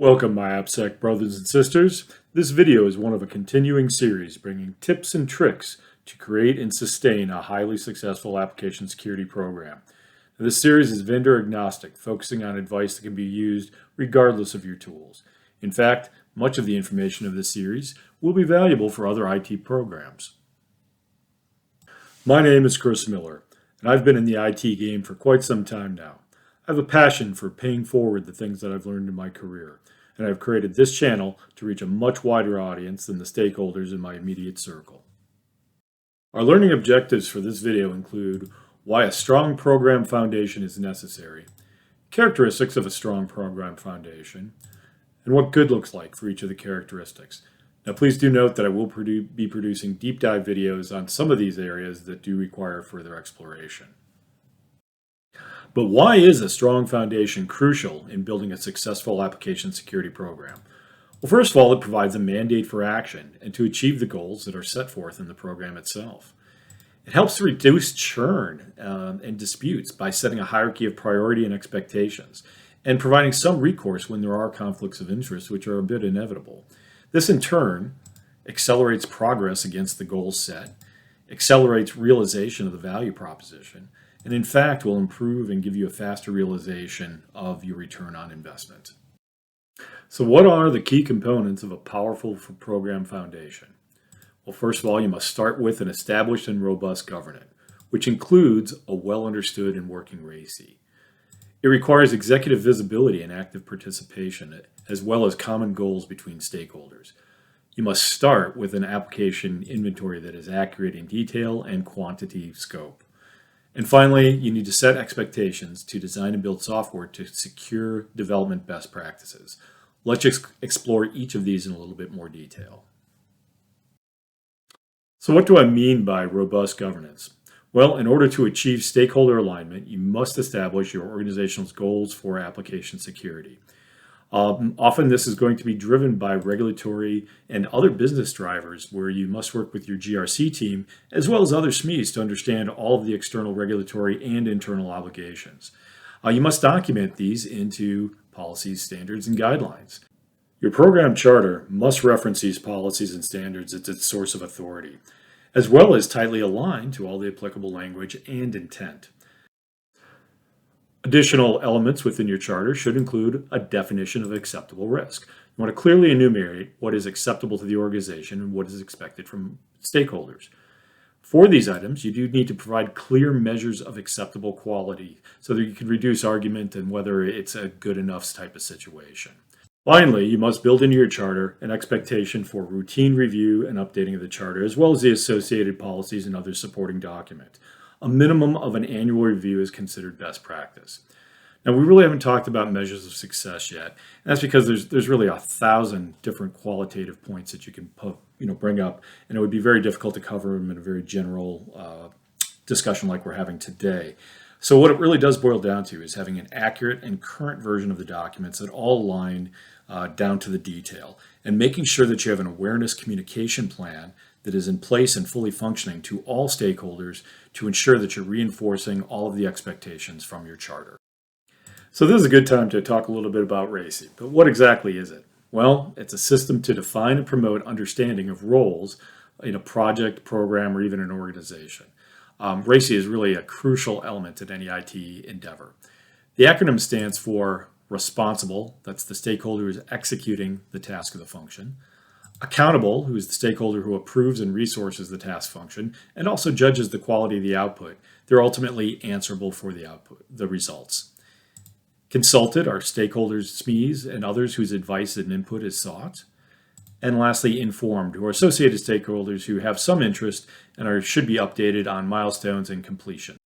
Welcome, my AppSec brothers and sisters. This video is one of a continuing series bringing tips and tricks to create and sustain a highly successful application security program. This series is vendor agnostic, focusing on advice that can be used regardless of your tools. In fact, much of the information of this series will be valuable for other IT programs. My name is Chris Miller, and I've been in the IT game for quite some time now. I have a passion for paying forward the things that I've learned in my career, and I've created this channel to reach a much wider audience than the stakeholders in my immediate circle. Our learning objectives for this video include why a strong program foundation is necessary, characteristics of a strong program foundation, and what good looks like for each of the characteristics. Now, please do note that I will be producing deep dive videos on some of these areas that do require further exploration. But why is a strong foundation crucial in building a successful application security program? Well, first of all, it provides a mandate for action and to achieve the goals that are set forth in the program itself. It helps to reduce churn and disputes by setting a hierarchy of priority and expectations and providing some recourse when there are conflicts of interest, which are a bit inevitable. This, in turn, accelerates progress against the goals set, accelerates realization of the value proposition, and in fact will improve and give you a faster realization of your return on investment. So what are the key components of a powerful program foundation? Well, first of all, you must start with an established and robust governance, which includes a well-understood and working RACI. It requires executive visibility and active participation, as well as common goals between stakeholders. You must start with an application inventory that is accurate in detail and quantity scope. And finally, you need to set expectations to design and build software to secure development best practices. Let's just explore each of these in a little bit more detail. So what do I mean by robust governance? Well, in order to achieve stakeholder alignment, you must establish your organization's goals for application security. Often this is going to be driven by regulatory and other business drivers where you must work with your GRC team as well as other SMEs to understand all of the external regulatory and internal obligations. You must document these into policies, standards, and guidelines. Your program charter must reference these policies and standards as its source of authority, as well as tightly align to all the applicable language and intent. Additional elements within your charter should include a definition of acceptable risk. You want to clearly enumerate what is acceptable to the organization and what is expected from stakeholders. For these items, you do need to provide clear measures of acceptable quality so that you can reduce argument and whether it's a good enough type of situation. Finally, you must build into your charter an expectation for routine review and updating of the charter, as well as the associated policies and other supporting documents. A minimum of an annual review is considered best practice. Now, we really haven't talked about measures of success yet, and that's because there's really 1,000 different qualitative points that you can bring up, and it would be very difficult to cover them in a very general discussion like we're having today. So what it really does boil down to is having an accurate and current version of the documents that all align down to the detail, and making sure that you have an awareness communication plan that is in place and fully functioning to all stakeholders to ensure that you're reinforcing all of the expectations from your charter. So this is a good time to talk a little bit about RACI, but what exactly is it? Well, it's a system to define and promote understanding of roles in a project, program, or even an organization. RACI is really a crucial element in any IT endeavor. The acronym stands for responsible, that's the stakeholder who is executing the task of the function. Accountable, who is the stakeholder who approves and resources the task function and also judges the quality of the output. They're ultimately answerable for the output, the results. Consulted are stakeholders, SMEs, and others whose advice and input is sought. And lastly, informed, who are associated stakeholders who have some interest and should be updated on milestones and completion.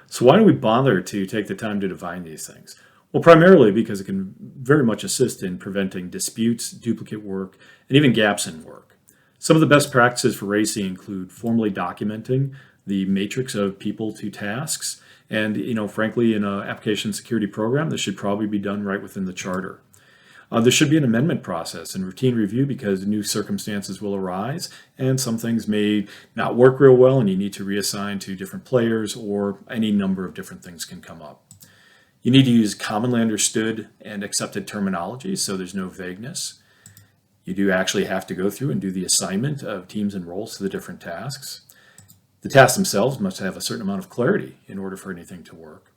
So why do we bother to take the time to define these things? Well, primarily because it can very much assist in preventing disputes, duplicate work, and even gaps in work. Some of the best practices for RACI include formally documenting the matrix of people to tasks, and frankly, in an application security program, this should probably be done right within the charter. There should be an amendment process and routine review because new circumstances will arise and some things may not work real well and you need to reassign to different players or any number of different things can come up. You need to use commonly understood and accepted terminology so there's no vagueness. You do actually have to go through and do the assignment of teams and roles to the different tasks. The tasks themselves must have a certain amount of clarity in order for anything to work.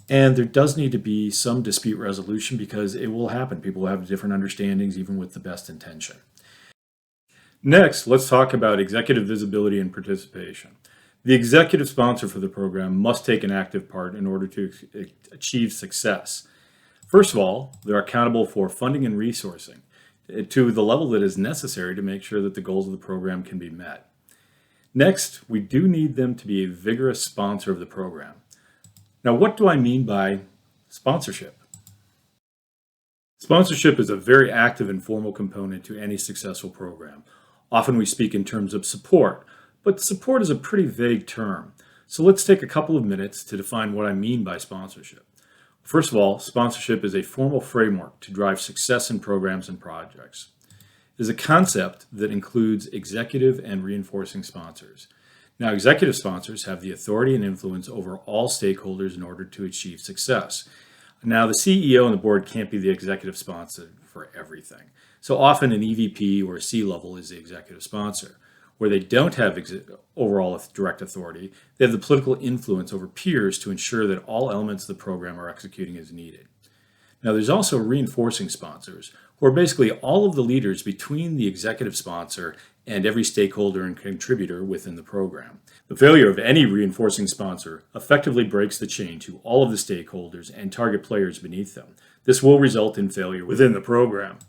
And there does need to be some dispute resolution because it will happen. People will have different understandings even with the best intention. Next, let's talk about executive visibility and participation. The executive sponsor for the program must take an active part in order to achieve success. First of all, they're accountable for funding and resourcing to the level that is necessary to make sure that the goals of the program can be met. Next, we do need them to be a vigorous sponsor of the program. Now, what do I mean by sponsorship? Sponsorship is a very active and formal component to any successful program. Often we speak in terms of support, but support is a pretty vague term. So let's take a couple of minutes to define what I mean by sponsorship. First of all, sponsorship is a formal framework to drive success in programs and projects. It is a concept that includes executive and reinforcing sponsors. Now, executive sponsors have the authority and influence over all stakeholders in order to achieve success. Now, the CEO and the board can't be the executive sponsor for everything. So often an EVP or a C-level is the executive sponsor. Where they don't have overall direct authority, they have the political influence over peers to ensure that all elements of the program are executing as needed. Now, there's also reinforcing sponsors, who are basically all of the leaders between the executive sponsor and every stakeholder and contributor within the program. The failure of any reinforcing sponsor effectively breaks the chain to all of the stakeholders and target players beneath them. This will result in failure within the program.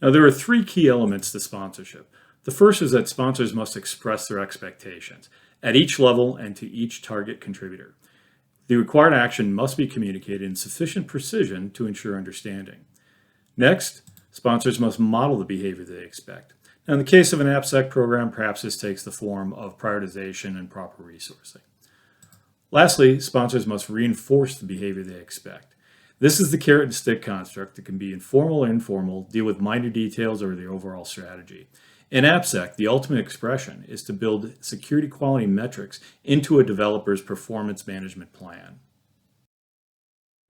Now, there are three key elements to sponsorship. The first is that sponsors must express their expectations at each level and to each target contributor. The required action must be communicated in sufficient precision to ensure understanding. Next, sponsors must model the behavior they expect. Now, in the case of an AppSec program, perhaps this takes the form of prioritization and proper resourcing. Lastly, sponsors must reinforce the behavior they expect. This is the carrot and stick construct that can be informal or informal, deal with minor details or the overall strategy. In AppSec, the ultimate expression is to build security quality metrics into a developer's performance management plan.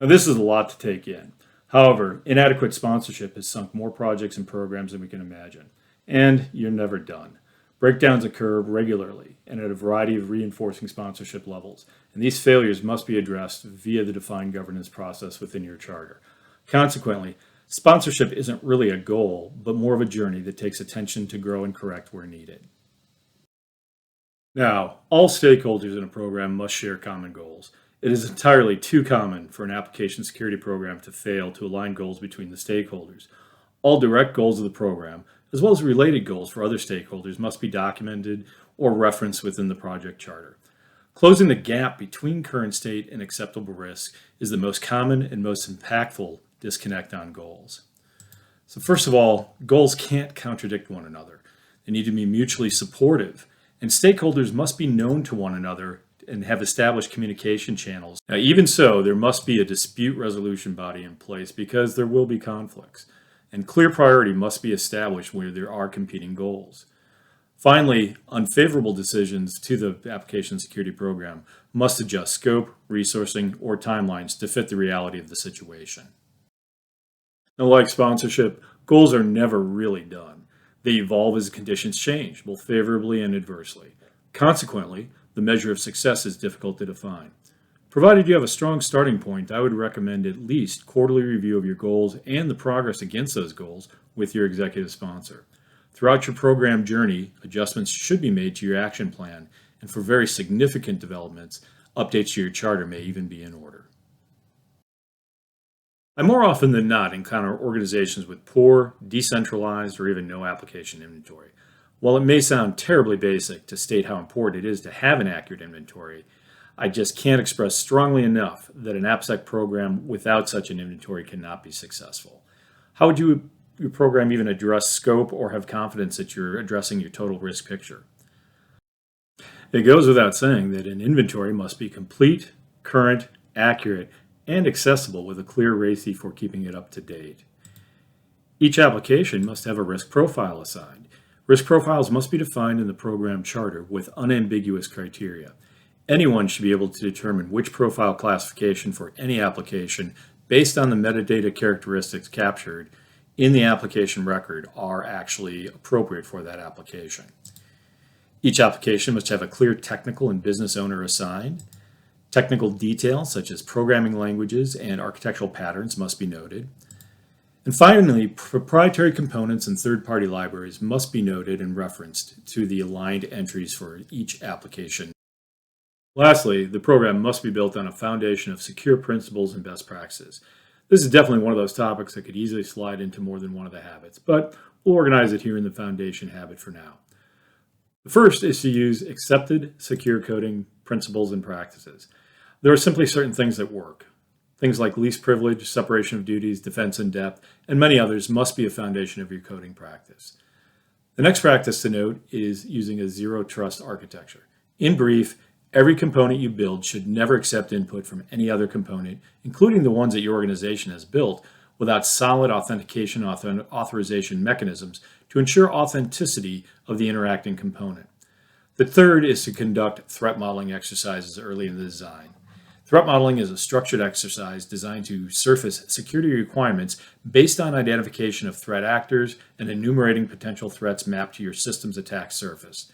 Now, this is a lot to take in. However, inadequate sponsorship has sunk more projects and programs than we can imagine. And you're never done. Breakdowns occur regularly and at a variety of reinforcing sponsorship levels, and these failures must be addressed via the defined governance process within your charter. Consequently, sponsorship isn't really a goal, but more of a journey that takes attention to grow and correct where needed. Now, all stakeholders in a program must share common goals. It is entirely too common for an application security program to fail to align goals between the stakeholders. All direct goals of the program, as well as related goals for other stakeholders, must be documented or referenced within the project charter. Closing the gap between current state and acceptable risk is the most common and most impactful disconnect on goals. So first of all, goals can't contradict one another. They need to be mutually supportive, and stakeholders must be known to one another and have established communication channels. Now, even so, there must be a dispute resolution body in place because there will be conflicts, and clear priority must be established where there are competing goals. Finally, unfavorable decisions to the application security program must adjust scope, resourcing, or timelines to fit the reality of the situation. Now, like sponsorship, goals are never really done. They evolve as conditions change, both favorably and adversely. Consequently, the measure of success is difficult to define. Provided you have a strong starting point, I would recommend at least quarterly review of your goals and the progress against those goals with your executive sponsor. Throughout your program journey, adjustments should be made to your action plan, and for very significant developments, updates to your charter may even be in order. I more often than not encounter organizations with poor, decentralized, or even no application inventory. While it may sound terribly basic to state how important it is to have an accurate inventory, I just can't express strongly enough that an AppSec program without such an inventory cannot be successful. How would your program even address scope or have confidence that you're addressing your total risk picture? It goes without saying that an inventory must be complete, current, accurate, and accessible with a clear RACI for keeping it up to date. Each application must have a risk profile assigned. Risk profiles must be defined in the program charter with unambiguous criteria. Anyone should be able to determine which profile classification for any application based on the metadata characteristics captured in the application record are actually appropriate for that application. Each application must have a clear technical and business owner assigned. Technical details such as programming languages and architectural patterns must be noted. And finally, proprietary components and third-party libraries must be noted and referenced to the aligned entries for each application. Lastly, the program must be built on a foundation of secure principles and best practices. This is definitely one of those topics that could easily slide into more than one of the habits, but we'll organize it here in the foundation habit for now. The first is to use accepted secure coding principles and practices. There are simply certain things that work. Things like least privilege, separation of duties, defense in depth, and many others must be a foundation of your coding practice. The next practice to note is using a zero trust architecture. In brief, every component you build should never accept input from any other component, including the ones that your organization has built, without solid authentication authorization mechanisms to ensure authenticity of the interacting component. The third is to conduct threat modeling exercises early in the design. Threat modeling is a structured exercise designed to surface security requirements based on identification of threat actors and enumerating potential threats mapped to your system's attack surface.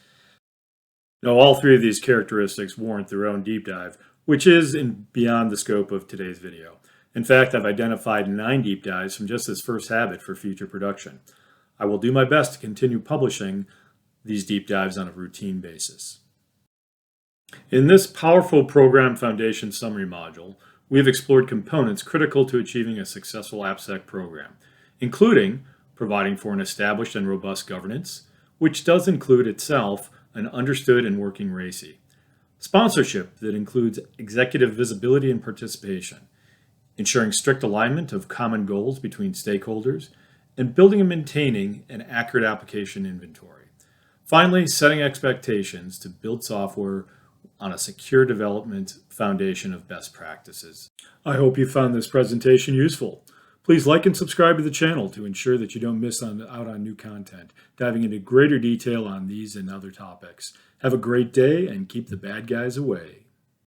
Now, all three of these characteristics warrant their own deep dive, which is beyond the scope of today's video. In fact, I've identified 9 deep dives from just this first habit for future production. I will do my best to continue publishing these deep dives on a routine basis. In this powerful program foundation summary module, we have explored components critical to achieving a successful AppSec program, including providing for an established and robust governance, which does include itself an understood and working RACI, sponsorship that includes executive visibility and participation, ensuring strict alignment of common goals between stakeholders, and building and maintaining an accurate application inventory. Finally, setting expectations to build software on a secure development foundation of best practices. I hope you found this presentation useful. Please like and subscribe to the channel to ensure that you don't miss out on new content, diving into greater detail on these and other topics. Have a great day and keep the bad guys away.